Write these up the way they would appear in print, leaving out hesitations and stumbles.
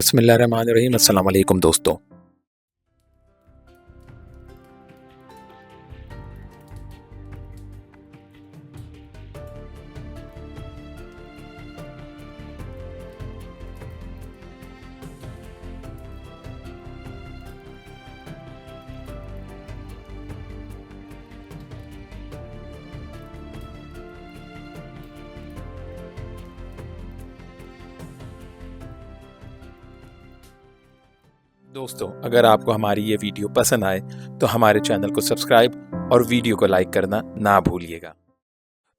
बिस्मिल्लाहिर्रहमानिर्रहीम। अस्सलाम वालेकुम दोस्तों। दोस्तों, अगर आपको हमारी ये वीडियो पसंद आए तो हमारे चैनल को सब्सक्राइब और वीडियो को लाइक करना ना भूलिएगा।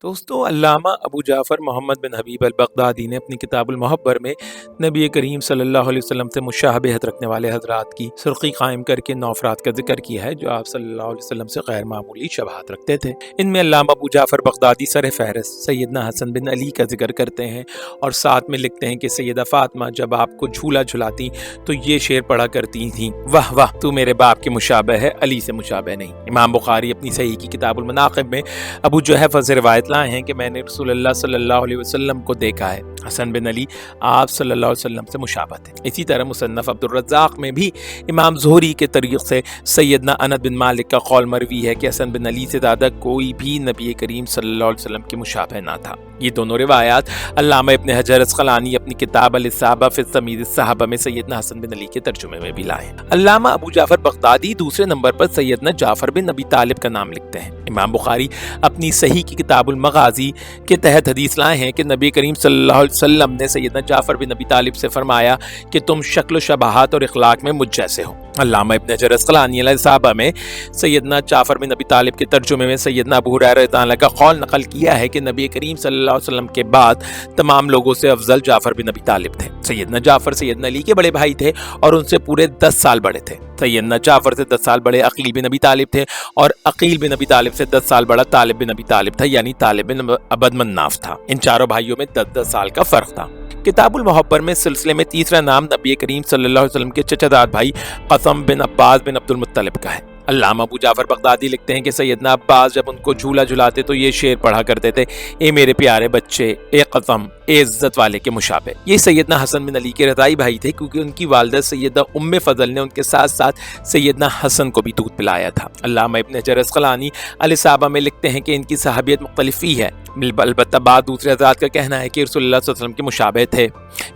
दोस्तों, अल्लामा अबू जाफ़र मोहम्मद बिन हबीब अल-बगदादी ने अपनी किताबुल मुहब्बर में नबी करीम सल्लल्लाहु अलैहि वसल्लम से मुशाबहत रखने वाले हज़रात की सुर्ख़ी कायम करके 9 अफ़राद का जिक्र किया है जो आप सल्लल्लाहु अलैहि वसल्लम से गैर मामूली शबाहत रखते थे। इनमें अल्लामा अबू जाफ़र बगदादी सर फ़हरिस्त सैयदना हसन बिन अली का जिक्र करते हैं और साथ में लिखते हैं कि सैयदा फ़ातिमा जब आपको झूला झुलाती तो ये शेर पढ़ा करती थीं, वाह वाह तू मेरे बाप के मुशाबह है, अली से मुशाबह नहीं। इमाम बुखारी अपनी सही की किताबुल मनाक़िब में अबू जुहैफ़ा से रिवायत लाए हैं कि मैंने रसूलुल्लाह सल्लल्लाहु अलैहि वसल्लम को देखा है। हसन बिन अली आप सल्लल्लाहु अलैहि वसल्लम से मुशाबह थे। इसी तरह मुसन्नफ़ अब्दुर रज़्ज़ाक़ में भी इमाम ज़ुहरी के तरीक़ से सैयदना अनस बिन मालिक का कौल मरवी है कि हसन बिन अली से ज़्यादा कोई भी नबी करीम सल्लल्लाहु अलैहि वसल्लम के मुशाबह ना था। ये दोनों रिवायात अल्लामा इब्न हजर अस्क़लानी अपनी किताब अल-इसाबा फ़ी तमीज़ अस्सहाबा में सैयदना हसन बिन अली के तर्जुमे में भी लाए। अल्लामा अबू जाफ़र बगदादी दूसरे नंबर पर सैयदना जाफ़र बिन अबी तालिब का नाम लिखते हैं। इमाम बुखारी अपनी सही की किताबुल मगाज़ी के तहत हदीस लाए हैं कि नबी करीम सल्लल्लाहु अलैहि वसल्लम ने सैयदना जाफ़र बिन अबी तालिब से फरमाया कि तुम शक्ल शबाहत और इखलाक में मुझ जैसे हो। अल्लामा इब्न हजर अस्क़लानी अल-इसाबा में सैयदना जाफ़र बिन अबी तालिब के तर्जुमे में सैयदना अबू हुरैरा रज़ियल्लाहु अन्हु का कौल नकल किया है कि नबी करीम सल्लल्लाहु अलैहि वसल्लम के बाद तमाम लोगों से अफजल जाफ़र बिन अबी तालिब थे। सैयदना जाफ़र सैयदना अली के बड़े भाई थे और उनसे पूरे 10 साल बड़े थे। सैयदना जाफ़र से 10 साल बड़े अक़ील बिन अबी तालिब थे और अक़ील बिन अबी तालिब से 10 साल बड़ा तालिब बिन अबी तालिब था, यानी तालिब बिन अबद मन्नाफ़ था। इन चारों भाइयों में 10-10 साल का फ़र्क था। किताबुल मुहब्बर में सिलसिले में तीसरा नाम नबी करीम सल्लल्लाहु अलैहि वसल्लम के चचादाद भाई क़सम बिन अब्बास बिन अब्दुल मुत्तलिब का है। अल्लामा अबू जाफ़र बगदादी लिखते हैं कि सैयदना अब्बास जब उनको झूला झुलाते तो ये शेर पढ़ा करते थे, ए मेरे प्यारे बच्चे, ए क़सम, ए इज़्ज़त वाले के मुशाबे। ये सैयदना हसन बिन अली के रज़ाई भाई थे क्योंकि उनकी वालिदा सैयदा उम्मे फ़ज़ल ने उनके साथ साथ सैयदना हसन को भी दूध पिलाया था। अल्लामा इब्न हजर अस्क़लानी अल-इसाबा में लिखते हैं कि इनकी सहाबियत मुख्तलिफ ही है, अलबत्ता बाद दूसरे हज़रात का कहना है कि रसूलुल्लाह सल्लल्लाहु अलैहि वसल्लम के मुशाबे थे।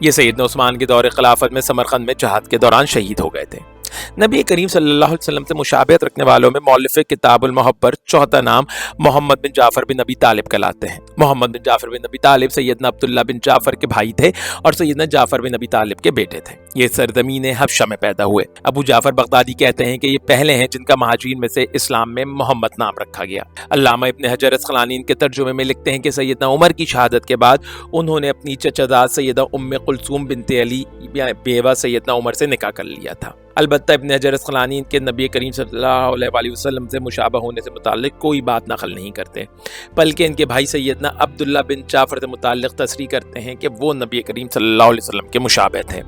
ये सैयदना उस्मान के दौर ख़िलाफ़त में समरकंद में जहाद के दौरान शहीद हो गए थे। नबी करीम सल्लल्लाहु अलैहि वसल्लम से मुशाबहत रखने वालों में मौलिफ़ किताबुल मुहब्बर चौथा नाम मोहम्मद बिन जाफ़र बिन अबी तालिब कहलाते हैं। मोहम्मद बिन जाफ़र बिन अबी तालिब सैयदना अब्दुल्ला बिन जाफ़र के भाई थे और सैयदना जाफ़र बिन अबी तालिब के बेटे थे। ये सरज़मीन हबशा में पैदा हुए। अबू जाफ़र बगदादी कहते हैं कि ये पहले हैं जिनका महाजिरीन में से इस्लाम में मोहम्मद नाम रखा गया। अल्लामा इब्न हजर अस्क़लानी इनके तर्जुमे में लिखते हैं कि सैयदना उमर की शहादत के बाद उन्होंने अपनी चचादाद सैयदा उम्मे कुलसूम बिनते अली बेवा सैयदना उमर से निकाह कर लिया था। अलबत्ता इब्न हजर अस्क़लानी इनके नबी करीम सल्लल्लाहु अलैहि वसल्लम से मुशाबह होने से मुताल्लिक़ कोई बात नकल नहीं करते, बल्कि इनके भाई सैयदना अब्दुल्ला बिन जाफ़र से मुताल्लिक़ तस्रीह करते हैं कि वो नबी करीम सल्लल्लाहु अलैहि वसल्लम के मुशाबह थे।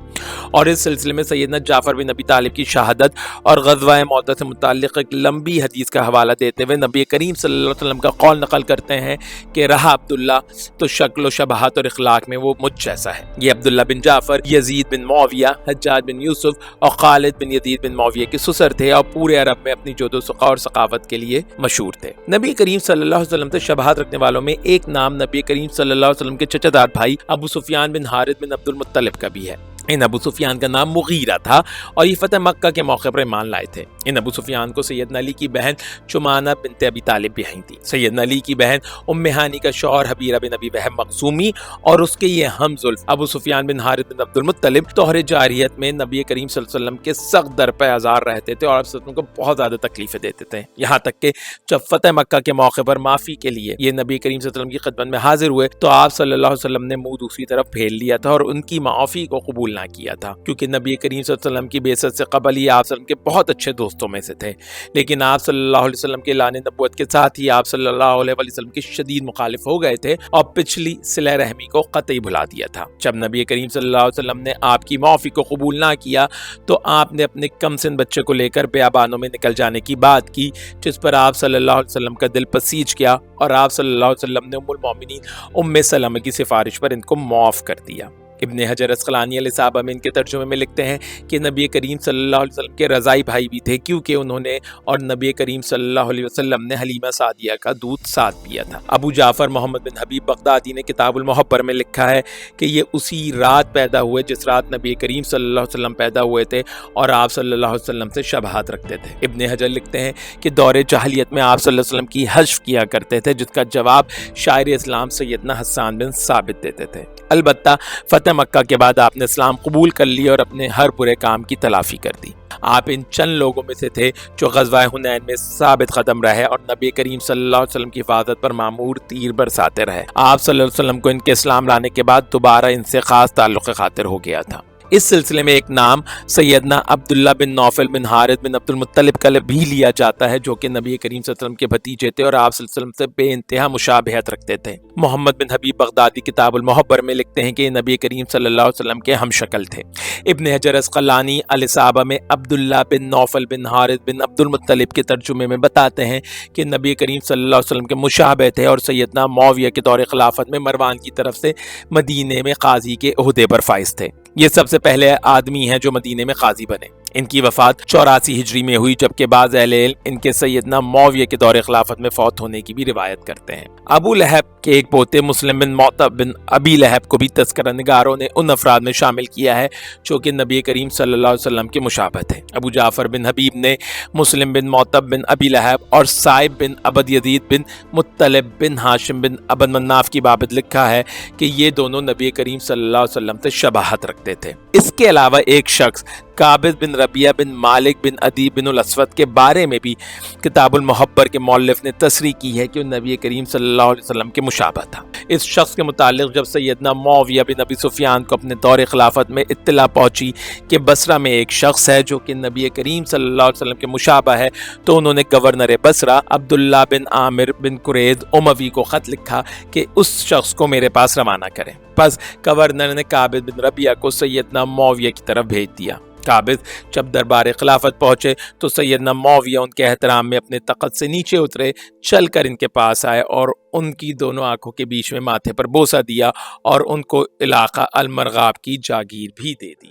और इस सिलसिले में सैयदना जाफ़र बिन अबी तालिब की शहादत और ग़ज़वा मौता से मुताल्लिक़ एक लंबी हदीस का हवाला देते हुए नबी करीम सल्लल्लाहु अलैहि वसल्लम का कौल नकल करते हैं कि रहा अब्दुल्ला तो शक्ल शबाहत और इखलाक में वो मुझ जैसा है। ये अब्दुल्ला बिन जाफ़र यजीद बिन मुआविया, हज्जाज बिन यूसुफ और खालिद बिन यजीद बिन मुआविया के ससुर थे और पूरे अरब में अपनी जोदो-ओ-सक़ा और सक़ावत के लिए मशहूर थे। नबी करीम सल्लल्लाहु अलैहि वसल्लम से शबाहत रखने वालों में एक नाम नबी करीम सल्लल्लाहु अलैहि वसल्लम के चचादार भाई अबू सुफियान बिन हारिस बिन अब्दुल मुत्तलिब का भी है। इन अबू सुफियान का नाम मुगीरा था और ये फ़तह मक्का के मौके पर ईमान लाए थे। इन अबू सुफियान को सैयदना अली की बहन चुमाना बिनते अबी तालिब ब्याही थी। सैयदना अली की बहन उम्मे हानी का शौहर हबीरा बिन अबी वहब मखज़ूमी और उसके ये हमज़ुल्फ़ अबू सुफियान बिन हारिस बिन अब्दुल मुत्तलिब तोहरे जारियत में नबी करीम सल्लल्लाहु अलैहि वसल्लम के सख्त दर पे आज़ार रहते थे और उनको बहुत ज़्यादा तकलीफ़ें देते थे। यहाँ तक कि जब फ़तह मक्का के मौके पर माफ़ी के लिए ये नबी करीम सल्लल्लाहु अलैहि वसल्लम की खिदमत में हाजिर हुए तो आप सल्लल्लाहु अलैहि वसल्लम ने मुँह दूसरी तरफ फेर लिया था और उनकी माफ़ी को कबूल ना किया था, क्योंकि नबी करीम सल्लल्लाहु अलैहि वसल्लम की बेइज्जत से कबल ही आप सल्लल्लाहु अलैहि वसल्लम के बहुत अच्छे दोस्तों में से थे। लेकिन आप सल्लल्लाहु अलैहि वसल्लम के ऐलान नबूवत के साथ ही आप सल्लल्लाहु अलैहि वसल्लम के शदीद मुखालिफ हो गए थे और पिछली सिला रहमी को कतई भुला दिया था। जब नबी करीम सल्लल्लाहु अलैहि वसल्लम ने आपकी माफ़ी को कबूल ना किया तो आपने अपने कमसिन बच्चे को लेकर बियाबानों में निकल जाने की बात की, जिस पर आप सल्लल्लाहु अलैहि वसल्लम का दिल पसीज गया और आप सल्लल्लाहु अलैहि वसल्लम ने उम्मुल मोमिनीन उम्मे सलमा की सिफारिश पर इनको माफ़ कर दिया। ابن حجر اسقلانی الاصابہ میں ان کے ترجمے میں لکھتے ہیں کہ نبی کریم صلی اللہ علیہ وسلم کے رضائی بھائی بھی تھے، کیونکہ انہوں نے اور نبی کریم صلی اللہ علیہ وسلم نے حلیمہ سعدیہ کا دودھ ساتھ پیا تھا۔ ابو جعفر محمد بن حبیب بغدادی نے کتاب المحبر میں لکھا ہے کہ یہ اسی رات پیدا ہوئے جس رات نبی کریم صلی اللہ علیہ وسلم پیدا ہوئے تھے، اور آپ صلی اللہ علیہ وسلم سے شباہت رکھتے تھے۔ ابن حجر لکھتے ہیں کہ دور جاہلیت میں آپ صلی اللہ علیہ وسلم کی حذف کیا کرتے تھے، جس کا جواب شاعر اسلام سیدنا حسان بن ثابت دیتے تھے۔ البتہ فتح مکہ کے بعد آپ نے اسلام قبول کر لی اور اپنے ہر برے کام کی تلافی کر دی۔ آپ ان چند لوگوں میں سے تھے جو غزوہ حنین میں ثابت قدم رہے اور نبی کریم صلی اللہ علیہ وسلم کی حفاظت پر معمور تیر برساتے رہے۔ آپ صلی اللہ علیہ وسلم کو ان کے اسلام لانے کے بعد دوبارہ ان سے خاص تعلق خاطر ہو گیا تھا۔ اس سلسلے میں ایک نام سیدنا عبداللہ بن نوفل بن حارث بن عبد المطلب کا بھی لیا جاتا ہے، جو کہ نبی کریم صلی اللہ علیہ وسلم کے بھتیجے تھے اور آپ صلی اللہ علیہ وسلم سے بے انتہا مشابہت رکھتے تھے۔ محمد بن حبیب بغدادی کتاب المحبر میں لکھتے ہیں کہ یہ نبی کریم صلی اللہ علیہ وسلم کے ہم شکل تھے۔ ابن حجر اسقلانی الاصابہ میں عبداللہ بن نوفل بن حارث بن عبد المطلب کے ترجمے میں بتاتے ہیں کہ نبی کریم صلی اللہ علیہ وسلم کے مشابہ تھے اور سیدنا معاویہ کے دور خلافت میں مروان کی طرف سے مدینے میں قاضی کے عہدے پر فائز تھے۔ یہ سب سے پہلے آدمی ہیں جو مدینے میں قاضی بنے۔ ان کی وفات 84 ہجری میں ہوئی، جبکہ بعض اہل علم ان کے سیدنا معاویہ کے دور خلافت میں فوت ہونے کی بھی روایت کرتے ہیں۔ ابو لہب کے ایک پوتے مسلم بن معتب بن ابی لہب کو بھی تذکرہ نگاروں نے ان افراد میں شامل کیا ہے جو کہ نبی کریم صلی اللہ علیہ وسلم کے مشابہ تھے۔ ابو جعفر بن حبیب نے مسلم بن معتب بن ابی لہب اور صائب بن عبد یزید بن مطلب بن ہاشم بن عبد مناف کی بابت لکھا ہے کہ یہ دونوں نبی کریم صلی اللہ علیہ وسلم سے شباہت رکھتے تھے۔ اس کے علاوہ ایک شخص قابض بن ربیعہ بن مالک بن عدی بن الاسود کے بارے میں بھی کتاب المحبر کے مؤلف نے تصریح کی ہے کہ وہ نبی کریم صلی اللہ علیہ وسلم کے مشابہ تھا۔ اس شخص کے متعلق جب سیدنا معاویہ بن ابی سفیان کو اپنے دور خلافت میں اطلاع پہنچی کہ بصرہ میں ایک شخص ہے جو کہ نبی کریم صلی اللہ علیہ وسلم کے مشابہ ہے، تو انہوں نے گورنر بصرہ عبداللہ بن عامر بن قرید اموی کو خط لکھا کہ اس شخص کو میرے پاس روانہ کریں۔ پس گورنر نے قابض بن ربیعہ کو سیدنا معاویہ کی طرف بھیج دیا۔ قابض جب دربار خلافت پہنچے تو سیدنا معاویہ ان کے احترام میں اپنے تخت سے نیچے اترے، چل کر ان کے پاس آئے اور ان کی دونوں آنکھوں کے بیچ میں ماتھے پر بوسہ دیا اور ان کو علاقہ المرغاب کی جاگیر بھی دے دی۔